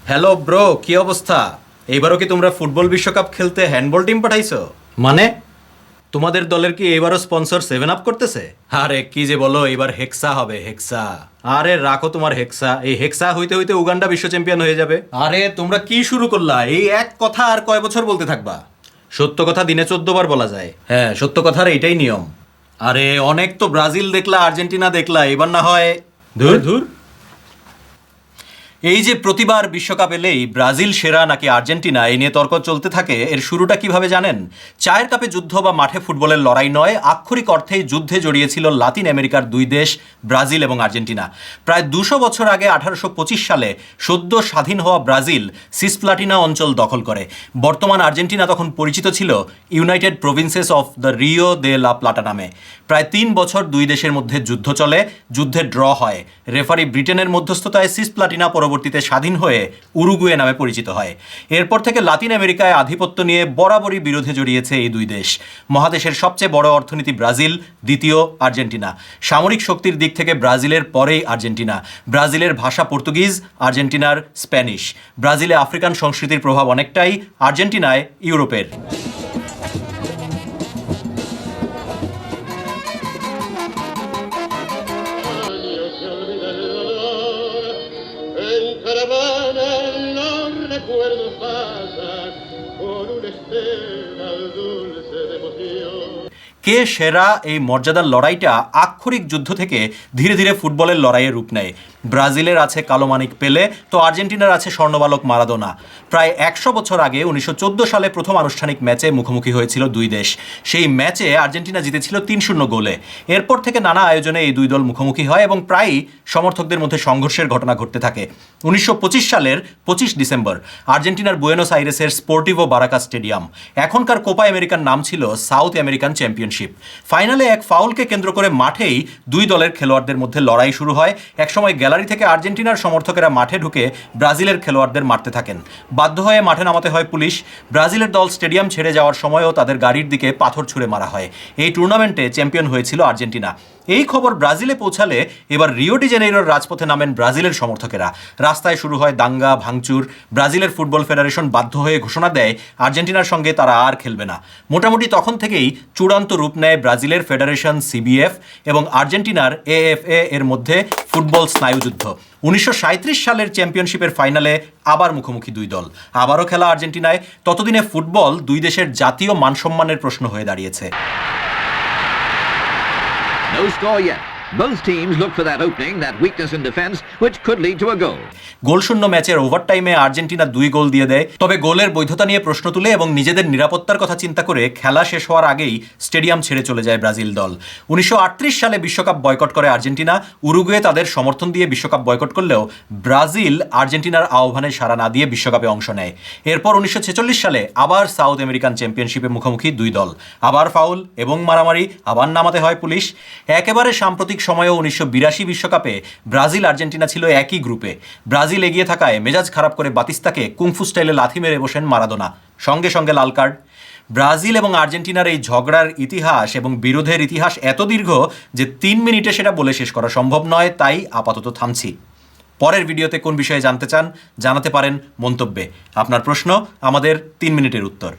Hello bro, কি অবস্থা? এইবারও কি তোমরা ফুটবল বিশ্বকাপ খেলতে হ্যান্ডবল টিম পাঠাইছো? মানে তোমাদের দলের কি এবারও স্পন্সর 7 আপ করতেছে? আরে কি যে বলো, এবার হেক্সা হবে, হেক্সা। আরে রাখো তোমার হেক্সা, এই হেক্সা হইতে হইতে উগান্ডা বিশ্ব চ্যাম্পিয়ন হয়ে যাবে। আরে তোমরা কি শুরু করলা? এই এক কথা আর কয় বছর বলতে থাকবা? সত্য কথা দিনে 14 বার বলা যায়। হ্যাঁ, সত্য কথার এটাই নিয়ম। আরে অনেক তো ব্রাজিল দেখলা, আর্জেন্টিনা দেখলা, এবার না হয় ধুর ধুর। এই যে প্রতিবার বিশ্বকাপ এলেই ব্রাজিল সেরা নাকি আর্জেন্টিনা এই নিয়ে তর্ক চলতে থাকে, এর শুরুটা কিভাবে জানেন? চায়ের কাপে যুদ্ধ বা মাঠে ফুটবলের লড়াই নয়, আক্ষরিক অর্থেই যুদ্ধে জড়িয়েছিল লাতিন আমেরিকার দুই দেশ ব্রাজিল এবং আর্জেন্টিনা। প্রায় 200 বছর আগে 1825 সালে সদ্য স্বাধীন হওয়া ব্রাজিল সিসপ্লাটিনা অঞ্চল দখল করে। বর্তমান আর্জেন্টিনা তখন পরিচিত ছিল United Provinces of the Rio de la Plata নামে। প্রায় 3 বছর দুই দেশের মধ্যে যুদ্ধ চলে, যুদ্ধে ড্র হয়। রেফারি ব্রিটেনের মধ্যস্থতায় সিসপ্লাটিনা পরবর্তীতে স্বাধীন হয়ে উরুগুয়ে নামে পরিচিত হয়। এরপর থেকে লাতিন আমেরিকায় আধিপত্য নিয়ে বরাবরই বিরোধে জড়িয়েছে এই দুই দেশ। মহাদেশের সবচেয়ে বড় অর্থনীতি ব্রাজিল, দ্বিতীয় আর্জেন্টিনা। সামরিক শক্তির দিক থেকে ব্রাজিলের পরেই আর্জেন্টিনা। ব্রাজিলের ভাষা পর্তুগিজ, আর্জেন্টিনার স্প্যানিশ। ব্রাজিলে আফ্রিকান সংস্কৃতির প্রভাব অনেকটাই, আর্জেন্টিনায় ইউরোপের। Años se olvida el dolor, en caravana los recuerdos pasan con una estela dulce de emoción. কে সেরা এই মর্যাদার লড়াইটা আক্ষরিক যুদ্ধ থেকে ধীরে ধীরে ফুটবলের লড়াইয়ে রূপ নেয়। ব্রাজিলের আছে কালো মানিক পেলে, তো আর্জেন্টিনার আছে স্বর্ণবালক মারাদোনা। প্রায় 100 বছর আগে 1914 সালে প্রথম আনুষ্ঠানিক ম্যাচে মুখোমুখি হয়েছিল দুই দেশ। সেই ম্যাচে আর্জেন্টিনা জিতেছিল 3-0 গোলে। এরপর থেকে নানা আয়োজনে এই দুই দল মুখোমুখি হয় এবং প্রায়ই সমর্থকদের মধ্যে সংঘর্ষের ঘটনা ঘটতে থাকে। 1925 সালের 25 ডিসেম্বর আর্জেন্টিনার বুয়েনোস আইরেসের স্পোর্টিভো বারাকা স্টেডিয়াম, এখনকার কোপা আমেরিকার নাম ছিল সাউথ আমেরিকান চ্যাম্পিয়নশিপ। ফাইনালে এক ফাউলকে কেন্দ্র করে মাঠেই দুই দলের খেলোয়াড়দের মধ্যে লড়াই শুরু হয়। একসময় গ্যালারি থেকে আর্জেন্টিনার সমর্থকেরা মাঠে ঢুকে ব্রাজিলের খেলোয়াড়দের মারতে থাকেন। বাধ্য হয়ে মাঠে নামাতে হয় পুলিশ। ব্রাজিলের দল স্টেডিয়াম ছেড়ে যাওয়ার সময়ও তাদের গাড়ির দিকে পাথর ছুঁড়ে মারা হয়। এই টুর্নামেন্টে চ্যাম্পিয়ন হয়েছিল আর্জেন্টিনা। এই খবর ব্রাজিলে পৌঁছালে এবার রিও ডি জেনেইরোর রাজপথে নামেন ব্রাজিলের সমর্থকেরা। রাস্তায় শুরু হয় দাঙ্গা ভাঙচুর। ব্রাজিলের ফুটবল ফেডারেশন বাধ্য হয়ে ঘোষণা দেয় আর্জেন্টিনার সঙ্গে তারা আর খেলবে না। মোটামুটি তখন থেকেই চূড়ান্ত রূপ নেয় ব্রাজিলের ফেডারেশন সিবিএফ এবং আর্জেন্টিনার এএফএ এর মধ্যে ফুটবল স্নায়ুযুদ্ধ। 1937 সালের চ্যাম্পিয়নশিপের ফাইনালে আবার মুখোমুখি দুই দল, আবারও খেলা আর্জেন্টিনায়। ততদিনে ফুটবল দুই দেশের জাতীয় মানসম্মানের প্রশ্ন হয়ে দাঁড়িয়েছে। No score yet. Both teams look for that opening, that weakness in defense, which could lead to a goal. গোলশূন্য ম্যাচের ওভারটাইমে আর্জেন্টিনা 2 গোল দিয়ে দেয়, তবে গোলের বৈধতা নিয়ে প্রশ্ন তুলে এবং নিজেদের নিরাপত্তার কথা চিন্তা করে খেলা শেষ হওয়ার আগেই স্টেডিয়াম ছেড়ে চলে যায় ব্রাজিল দল। 1938 সালে বিশ্বকাপ বয়কট করে আর্জেন্টিনা। উরুগুয়ে তাদের সমর্থন দিয়ে বিশ্বকাপ বয়কট করলেও ব্রাজিল আর্জেন্টিনার আহ্বানে সাড়া না দিয়ে বিশ্বকাপে অংশ নেয়। এরপর 1946 সালে আবার সাউথ আমেরিকান চ্যাম্পিয়নশিপে মুখোমুখি দুই দল। আবার ফাউল এবং মারামারি, আবার নামাতে হয় পুলিশ। একেবারে সাম্প্রতিক সময়েও 1982 বিশ্বকাপে ব্রাজিল আর্জেন্টিনা ছিল একই গ্রুপে। ব্রাজিল এগিয়ে থাকায় মেজাজ খারাপ করে বাতিস্তাকে কুংফু স্টাইলে লাথি মেরে বসেন মারাদোনা, সঙ্গে সঙ্গে লাল কার্ড। ব্রাজিল এবং আর্জেন্টিনার এই ঝগড়ার ইতিহাস এবং বিরোধের ইতিহাস এত দীর্ঘ যে 3 মিনিটে সেটা বলে শেষ করা সম্ভব নয়, তাই আপাতত থামছি। পরের ভিডিওতে কোন বিষয়ে জানতে চান জানাতে পারেন মন্তব্যে। আপনার প্রশ্ন, আমাদের 3 মিনিটের উত্তর।